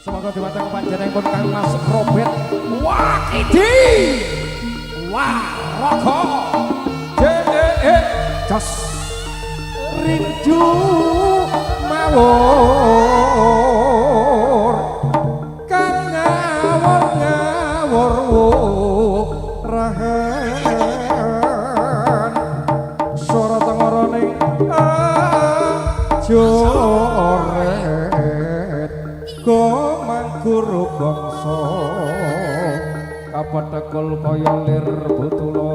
Semoga dimatang panjenengan Kang Mas Robert Wakidi. Wah, rokok. Jos rindu mawur kang ngawur rahan suara tengorane joret gomangkuru bangsa kapatekul kaya lir butula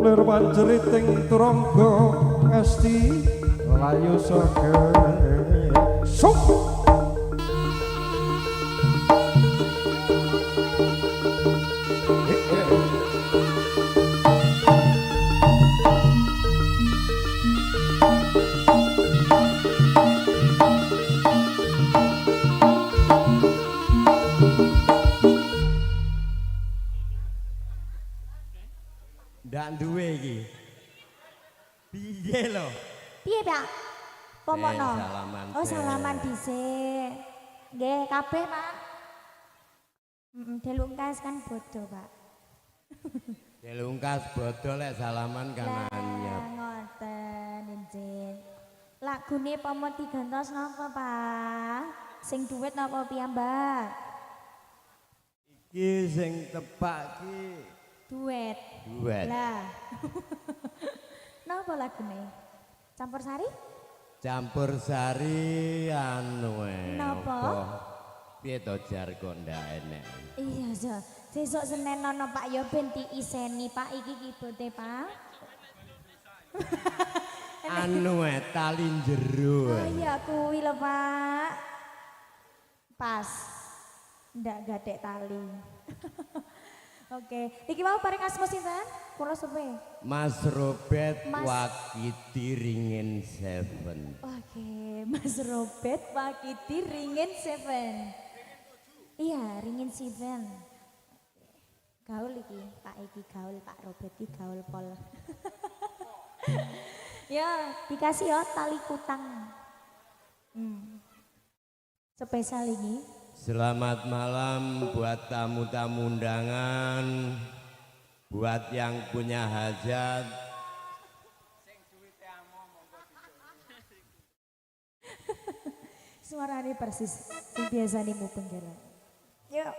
lir panjeriting turangga esti layu soge sok ndak duwe iki. Piye lho? Piye, Pak? Pomokno. Salaman. Oh, salaman dhisik. Nggih, kabeh, Pak. Delungkas kan bodo, Pak. Delungkas bodo lek salaman kan anyep. Ngoten, Injil. Lagune pomo digantos napa, Pak? Sing duwit napa piyambak? Iki sing tepak ki Duet. duet. Lah. Napa lagune? Campur sari? Campur sari anu Napa? Piye to jar kok ndak enek. Iya, Jo. Sesuk Senin ana Pak ya ben diiseni, Pak. Iki kibote, Pak. Anu tali jero. Oh iya kuwi lho, Pak. Pas. Ndak gadek tali. Oke, iki mau paring asma sinten? Kula supe. Mas Robert Mas- Wakiti Ringin Seven. Oke, Mas Robert Wakiti Ringin Seven. Iya, Ringin Seven. Gaul iki, Pak iki gaul, Pak Robert iki gaul pol. Ya, dikasih ya tali kutang. Spesial ini. Selamat malam buat tamu-tamu undangan, buat yang punya hajat. Suarane persis sing biasane mu penggeran. Yuk.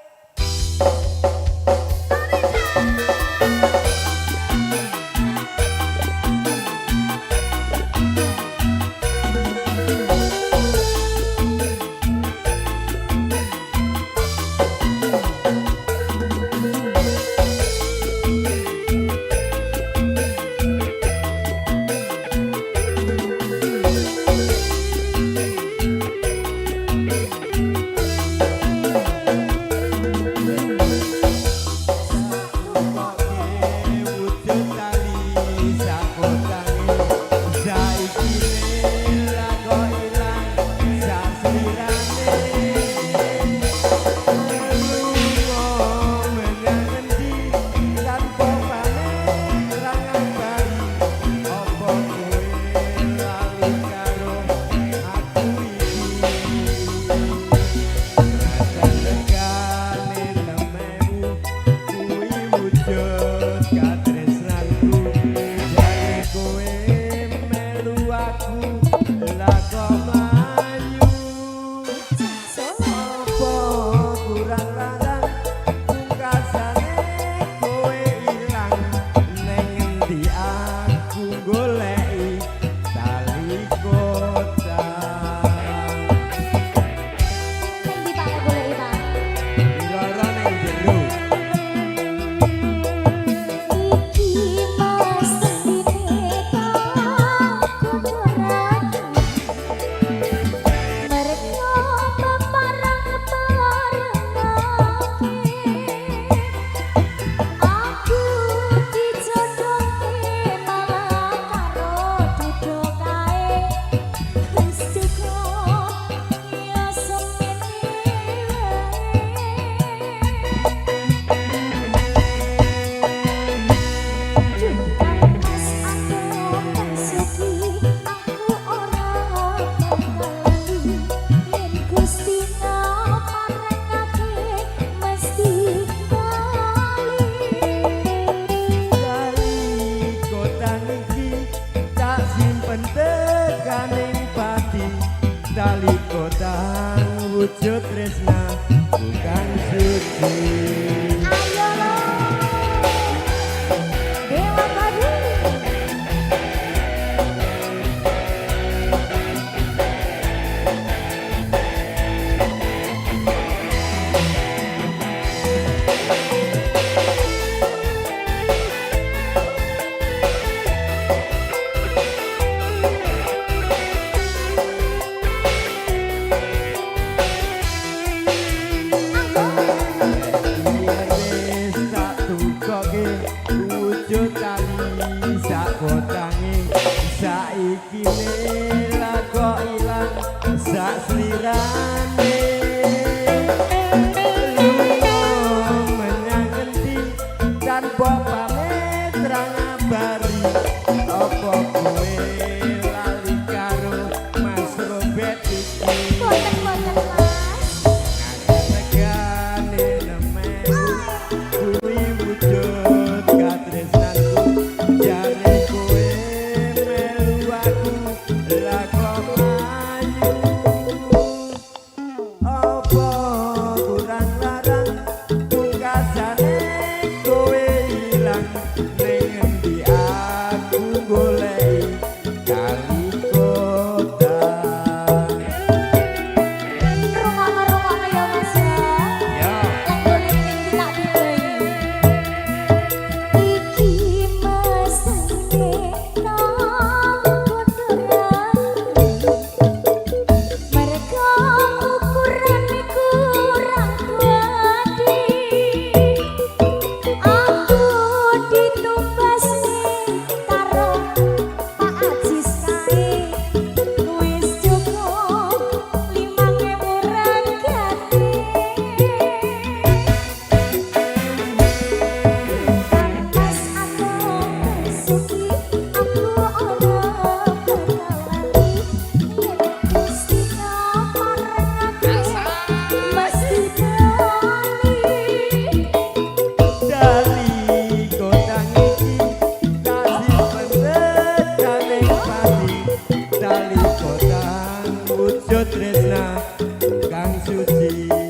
wujud tresna bukan suci. Ayo lo Dewa Baduy. Wis tak tukoke wujud tali sak kotange saiki lha kok ilang sak slirane lunga menyang ngendi tanpa pamit ra ngabari apa kowe lali karo Mas Robet iki. Boten-boten Mas. Regane nemen kuwi wujud katresnanku jare kowe melu aku lha kok mlayu apa kurang larang pungkasane kowe ilang ning endi aku golek kali kota. Rungokno ya Mas ya. Ya Yang kulit tak dibeling. Iki mesine nang kotoran. Mereka ukurane kurang kuati. Aku ditumbasne karo Pak Ajis kae. Wis cukup 5.000 regane. Mas aku bersuki, aku ono berkelali. Yen Gusti paring aku mesti tani. Dali kodang iki kasih pendet kaleng pati dali kodang wujud tresna kang suci.